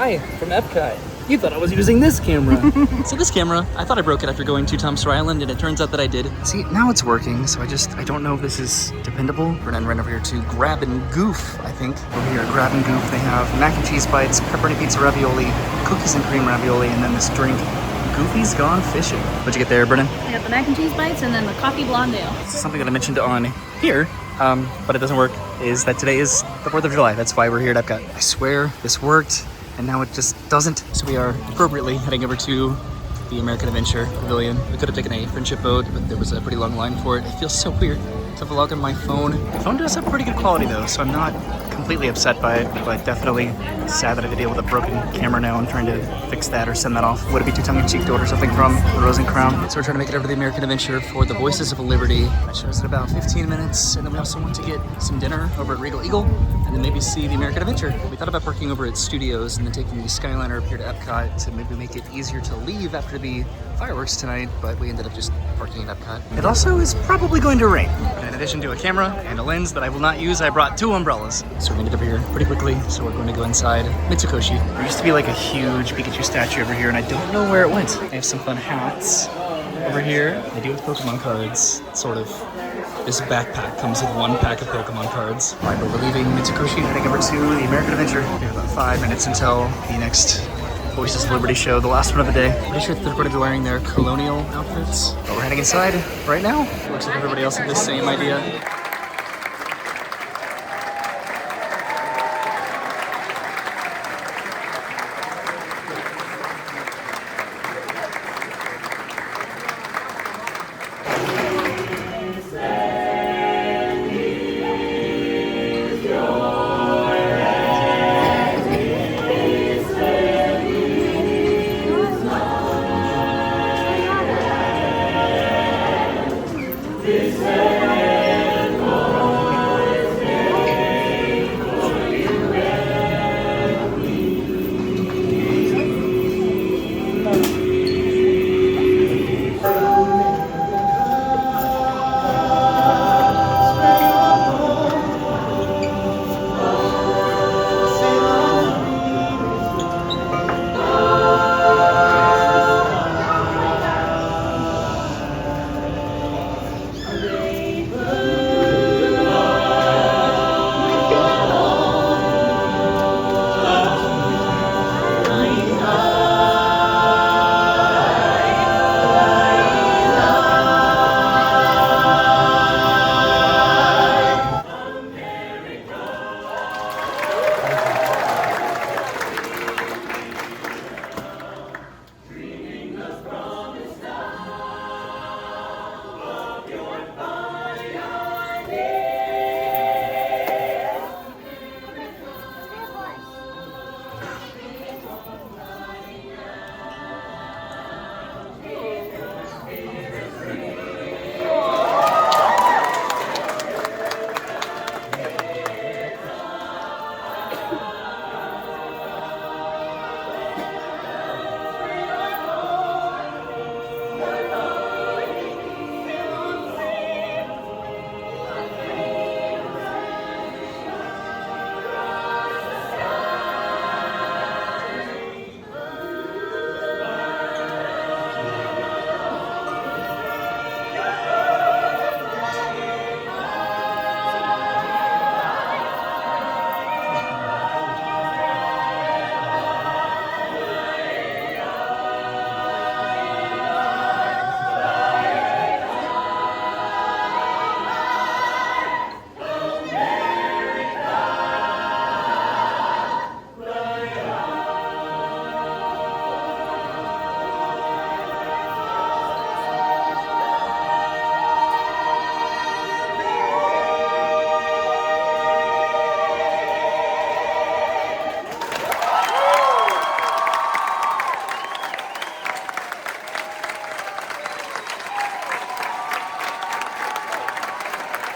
Hi, from Epcot. You thought I was using this camera. So this camera, I thought I broke it after going 2 times to Island, and it turns out that I did. See, now it's working, so I don't know if this is dependable. We're gonna run over here to Grab and Goof, I think. Over here at Grab and Goof, they have mac and cheese bites, pepperoni pizza ravioli, cookies and cream ravioli, and then this drink, Goofy's Gone Fishing. What'd you get there, Brennan? I got the mac and cheese bites and then the coffee blonde ale. This is something that I mentioned on here, but it doesn't work, is that today is the 4th of July. That's why we're here at Epcot. I swear this worked, and now it just doesn't. So we are appropriately heading over to the American Adventure Pavilion. We could have taken a friendship boat, but there was a pretty long line for it. It feels so weird to vlog on my phone. The phone does have pretty good quality though, so I'm not completely upset by it, but definitely sad that I have to deal with a broken camera now. I'm trying to fix that or send that off. Would it be too tongue-in-cheek to order something from Rose and Crown? So we're trying to make it over to the American Adventure for the Voices of Liberty. That shows in about 15 minutes, and then we also want to get some dinner over at Regal Eagle, and then maybe see the American Adventure. We thought about parking over at Studios and then taking the Skyliner up here to Epcot to maybe make it easier to leave after the fireworks tonight, but we ended up just parking at Epcot. It also is probably going to rain. In addition to a camera and a lens that I will not use, I brought 2 umbrellas. So we made it over here pretty quickly, so we're going to go inside Mitsukoshi. There used to be like a huge Pikachu statue over here, and I don't know where it went. They have some fun hats over here. They do have Pokemon cards, sort of. This backpack comes with 1 pack of Pokemon cards. All right, but we're leaving Mitsukoshi, heading over to the American Adventure. We have about 5 minutes until the next Voices of Liberty show, the last one of the day. Pretty sure they're going to be wearing their colonial outfits. But we're heading inside right now. Looks like everybody else had the same idea.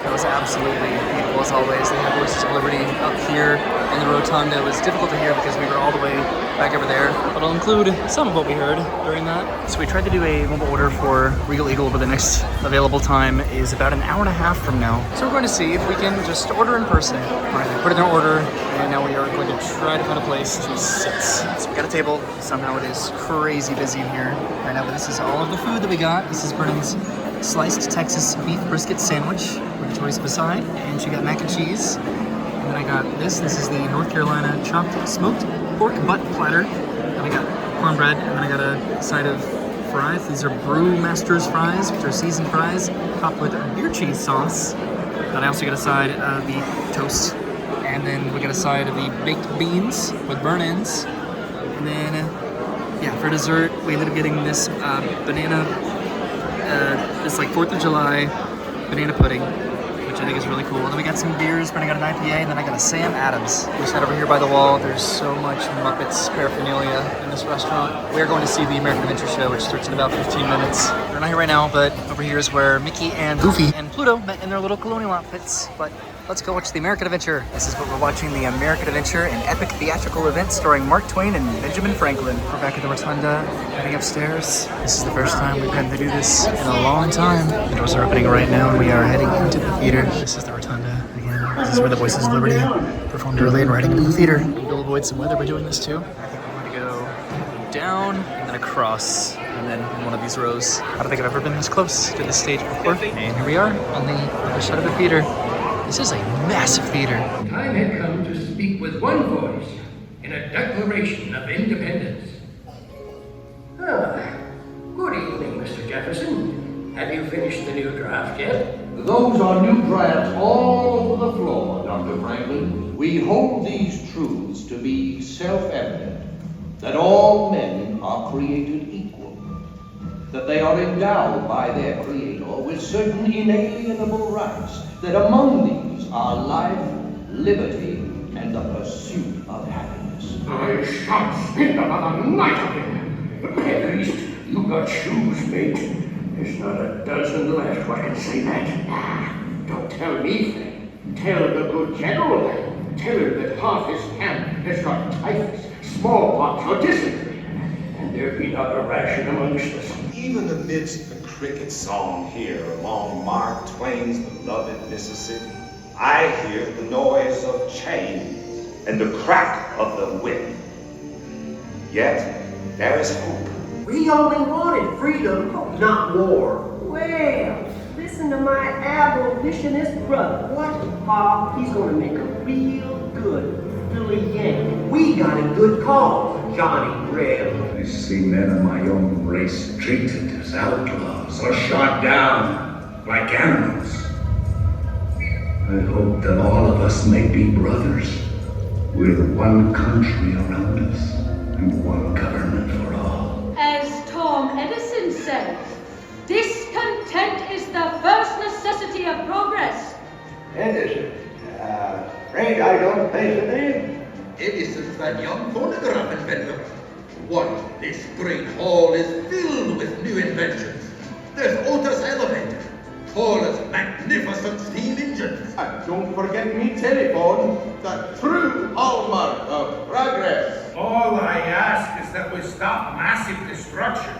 That was absolutely beautiful as always. They have Voices of Liberty up here in the rotunda. It was difficult to hear because we were all the way back over there, but I'll include some of what we heard during that. So we tried to do a mobile order for Regal Eagle, but the next available time is about an hour and a half from now. So we're going to see if we can just order in person. All right, put in our order, and now we are going to try to find a place to sit. It's got a table. Somehow it is crazy busy in here right now, but this is all of the food that we got. This is Brennan's sliced Texas beef brisket sandwich with a choice beside, and she got mac and cheese. And then I got this. This is the North Carolina chopped smoked pork butt platter. And I got cornbread, and then I got a side of fries. These are Brewmaster's fries, which are seasoned fries, topped with beer cheese sauce. Then I also got a side of the toast. And then we got a side of the baked beans with burnt ends. And then, yeah, for dessert, we ended up getting this banana, this like 4th of July banana pudding, which I think is really cool. And then we got some beers, but I got an IPA, and then I got a Sam Adams. We sat over here by the wall. There's so much Muppets paraphernalia in this restaurant. We are going to see the American Adventure Show, which starts in about 15 minutes. We're not here right now, but over here is where Mickey and Goofy and Pluto met in their little colonial outfits. But let's go watch the American Adventure. This is what we're watching, the American Adventure, an epic theatrical event starring Mark Twain and Benjamin Franklin. We're back at the Rotunda, heading upstairs. This is the first time we've had to do this in a long time. The doors are opening right now, and we are heading into the theater. This is the Rotunda again. This is where the Voices of Liberty performed early and riding into the theater. We'll avoid some weather by doing this too. I think we're going to go down and then across, and then in one of these rows. I don't think I've ever been this close to this stage before. And here we are on the other side of the theater. This is a massive theater. Time had come to speak with one voice in a declaration of independence. Good evening, Mr. Jefferson. Have you finished the new draft yet? Those are new drafts all over the floor, Dr. Franklin. We hold these truths to be self-evident, that all men are created equal, that they are endowed by their Creator with certain inalienable rights, that among these are life, liberty, and the pursuit of happiness. I shan't spend another night of it. At least you got shoes, mate. There's not a dozen left who can say that. Don't tell me, Fred. Tell the good general that. Tell her that half his camp has got typhus, smallpox, or dysentery, and there be not a ration amongst us. Even amidst the cricket song here along Mark Twain's beloved Mississippi, I hear the noise of chains and the crack of the whip. Yet, there is hope. We only wanted freedom, not war. Well, listen to my abolitionist brother. What? He's gonna make a real good Philly Yankee. We got a good cause, Johnny Reb. I see men of my own race treated as outlaws or shot down like animals. I hope that all of us may be brothers, with one country around us and one government for all. As Tom Edison said, discontent is the first necessity of progress. Edison? Afraid I don't pay the name. Edison's that young phonograph inventor. Why, this great hall is filled with new inventions. There's Otis elevator, Paula's magnificent steam engines. And don't forget me telephone, the true hallmark of progress. All I ask is that we stop massive destruction.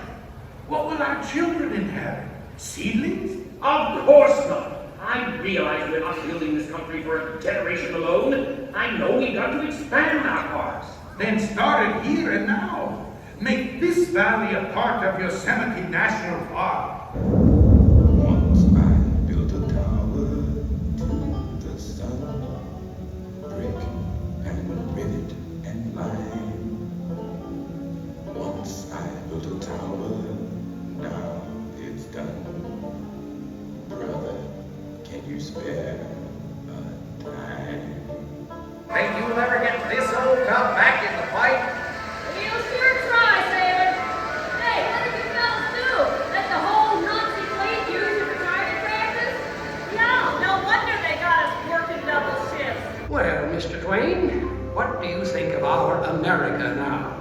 What will our children inherit? Seedlings? Of course not. I realize we're not building this country for a generation alone. I know we got to expand our parks. Then start it here and now. Make this valley a part of Yosemite National Park. Once I built a tower to the sun, brick and rivet and lime. Once I built a tower, now it's done. Brother, can you spare a dime? Think you'll ever get this old cup back in the fight? We'll sure try, Sailor. Hey, what did you fellas do? Let the whole Nazi fleet use your retirement practice? Yeah, no wonder they got us working double shifts. Well, Mr. Twain, what do you think of our America now?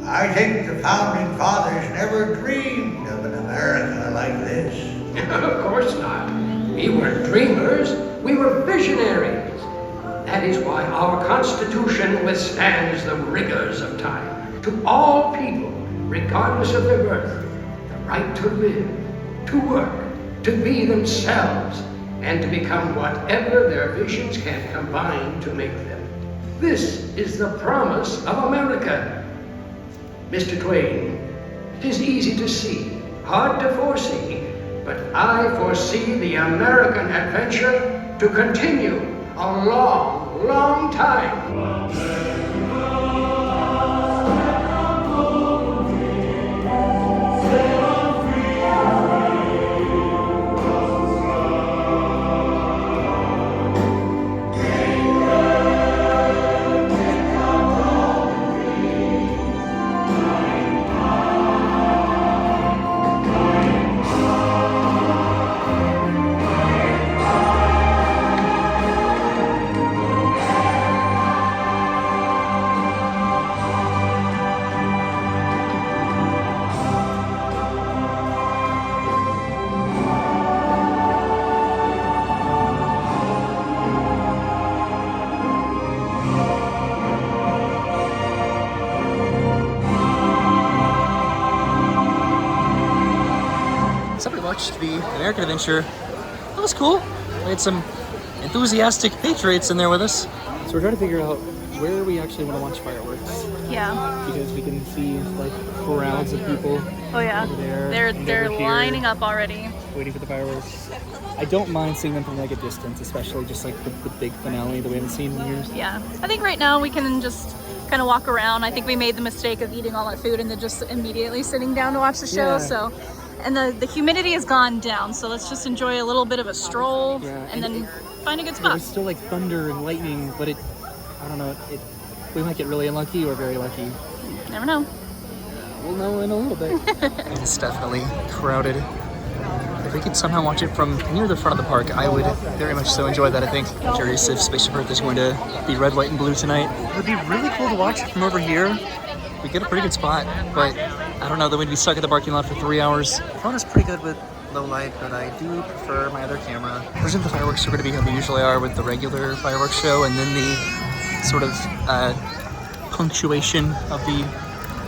I think the founding fathers never dreamed of an America like this. Of course not. We weren't dreamers, we were visionaries. That is why our Constitution withstands the rigors of time. To all people, regardless of their birth, the right to live, to work, to be themselves, and to become whatever their visions can combine to make them. This is the promise of America. Mr. Twain, it is easy to see, hard to foresee, but I foresee the American adventure to continue a long, long time. So we watched the American Adventure. That was cool. We had some enthusiastic patriots in there with us. So we're trying to figure out where we actually want to watch fireworks. Yeah. Because we can see like crowds of people. Oh yeah. Over there, They're lining up already. Waiting for the fireworks. I don't mind seeing them from like a distance, especially just like the big finale that we haven't seen in years. Yeah. I think right now we can just kind of walk around. I think we made the mistake of eating all that food and then just immediately sitting down to watch the show. Yeah. So, and the humidity has gone down. So let's just enjoy a little bit of a stroll and then find a good spot. There's still like thunder and lightning, but I don't know, we might get really unlucky or very lucky. Never know. We'll know in a little bit. It's definitely crowded. If we could somehow watch it from near the front of the park, I would very much so enjoy that, I think. Curious if Spaceship Earth is going to be red, white, and blue tonight. It would be really cool to watch it from over here. We get a pretty good spot, but I don't know, then we'd be stuck at the parking lot for 3 hours. The phone is pretty good with low light, but I do prefer my other camera. I presume the fireworks are going to be how they usually are with the regular fireworks show, and then the sort of punctuation of the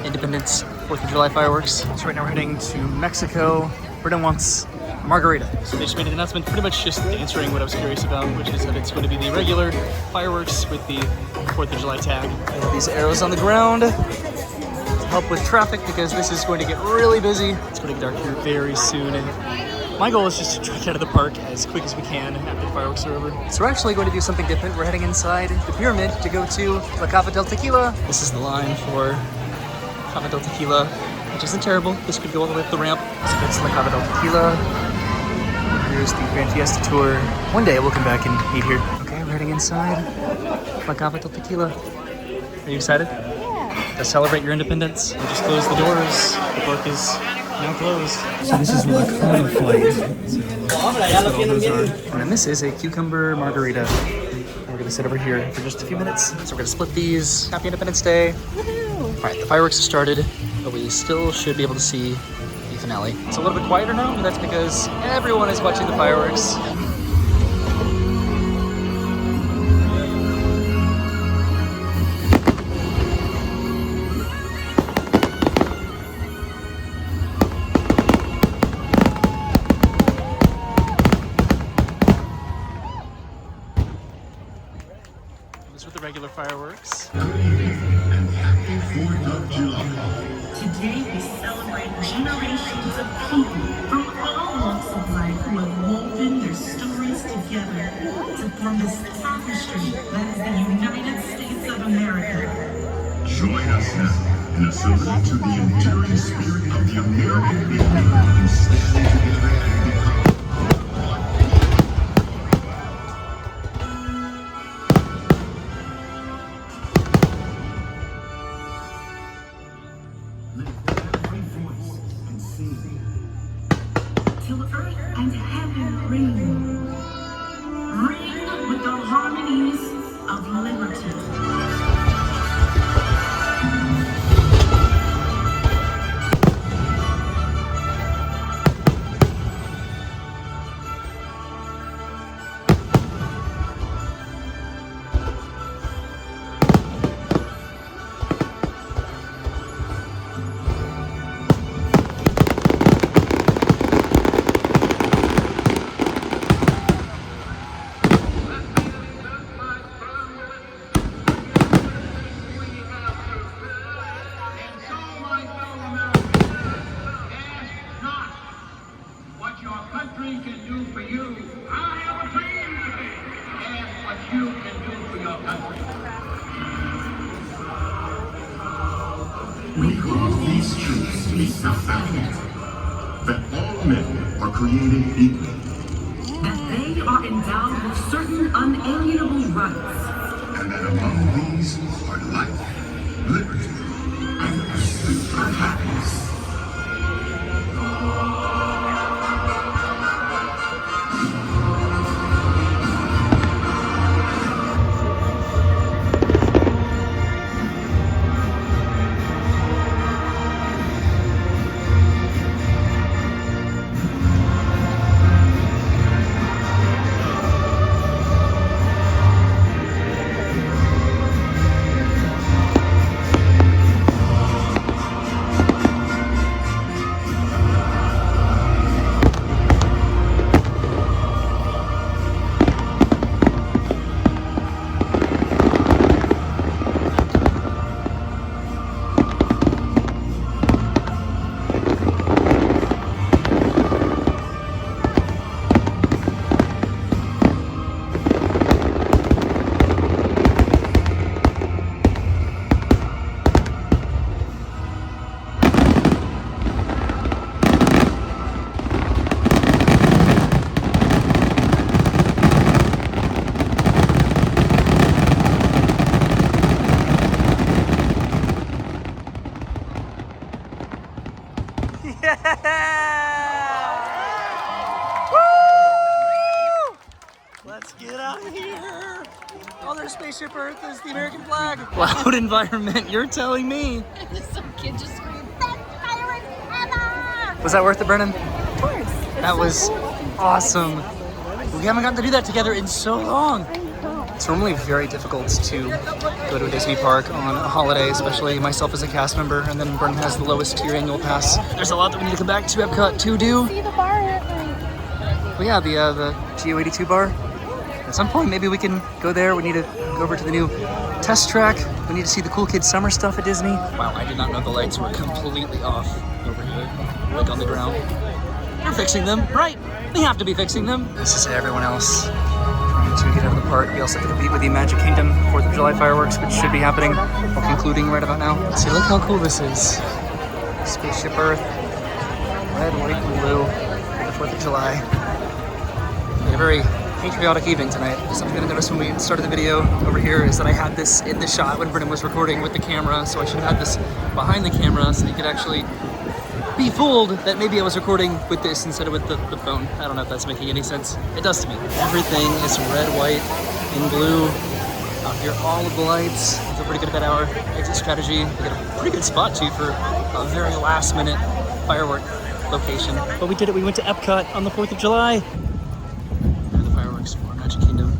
Independence 4th of July fireworks. So right now we're heading to Mexico. Brendan wants a margarita. So they just made an announcement pretty much just answering what I was curious about, which is that it's going to be the regular fireworks with the 4th of July tag. I have these arrows on the ground to help with traffic because this is going to get really busy. It's going to get dark here very soon, and my goal is just to try to get out of the park as quick as we can after the fireworks are over. So we're actually going to do something different. We're heading inside the pyramid to go to La Cava del Tequila. This is the line for Cava del Tequila, which isn't terrible. This could go all the way up the ramp. So that's La Cava del Tequila. Here's the Grand Fiesta Tour. One day we'll come back and eat here. Okay, we're heading inside La Cava del Tequila. Are you excited? Yeah. To celebrate your independence? We just closed the doors. The park is now closed. So this is La Cava flight. And then this is a cucumber margarita. We're gonna sit over here for just a few minutes. So we're gonna split these. Happy Independence Day. All right, the fireworks have started, but we still should be able to see the finale. It's a little bit quieter now, but that's because everyone is watching the fireworks. These are the regular fireworks. Today we celebrate generations of people from all walks of life who have woven their stories together to form this tapestry that is the United States of America. Join us now in a salute to the enduring spirit of the American people who stand together and become till earth and heaven ring. Ring with the harmonies of liberty. We hold these truths to be self-evident. That all men are created equal. That they are endowed with certain unalienable rights. And that among these are life, liberty, and the pursuit of happiness. Let's get out of here! Oh, there's Spaceship Earth, there's the American flag. Loud environment, you're telling me. Some kid just screamed, "Best fireworks ever!" Was that worth it, Brennan? Of course. That was awesome. We haven't gotten to do that together in so long. It's normally very difficult to go to a Disney park on a holiday, especially myself as a cast member, and then Brennan has the lowest tier annual pass. There's a lot that we need to come back to Epcot to do. See the bar at night. Well, yeah, the GO82 bar. At some point, maybe we can go there. We need to go over to the new test track. We need to see the cool kids summer stuff at Disney. Wow, I did not know the lights were completely off over here, like on the ground. They're fixing them, right? They have to be fixing them. This is everyone else trying to get out of the park. We also have to compete with the Magic Kingdom 4th of July fireworks, which should be happening or concluding right about now. See, look how cool this is. Spaceship Earth, red, white, and blue, the 4th of July. A very patriotic evening tonight. Something that I noticed when we started the video over here is that I had this in the shot when Brennan was recording with the camera, so I should have had this behind the camera so you could actually be fooled that maybe I was recording with this instead of with the phone. I don't know if that's making any sense. It does to me. Everything is red, white, and blue. Out here, all of the lights. I feel pretty good about our exit strategy. We got a pretty good spot too for a very last minute firework location. But we did it. We went to Epcot on the 4th of July. For Magic Kingdom.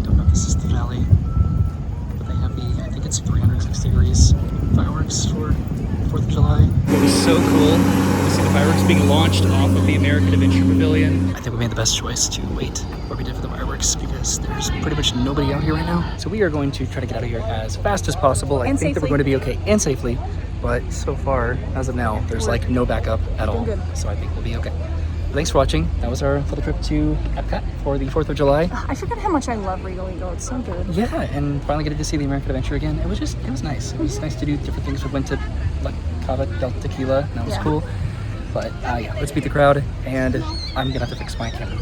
Don't know if this is the finale, but they have the, I think it's 360 degrees fireworks for 4th of July. It was so cool to see the fireworks being launched off of the American Adventure Pavilion. I think we made the best choice to wait where we did for the fireworks because there's pretty much nobody out here right now. So we are going to try to get out of here as fast as possible. I think that we're going to be okay and safely, but so far, as of now, there's like no backup at all. So I think we'll be okay. Thanks for watching. That was our little trip to Epcot for the 4th of July. I forgot how much I love Regal. It's so good. Yeah, and finally getting to see the American Adventure again. It was nice. It was nice to do different things. We went to like Cava del Tequila, and that was cool. But yeah, let's beat the crowd, and I'm gonna have to fix my camera.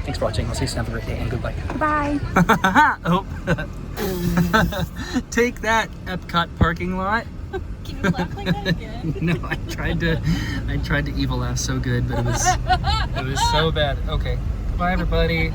Thanks for watching. I'll see you soon. Have a great day, and goodbye. Goodbye. Oh. Take that, Epcot parking lot. Can you laugh like that again? No, I tried to evil laugh so good, but it was so bad. Okay, bye everybody.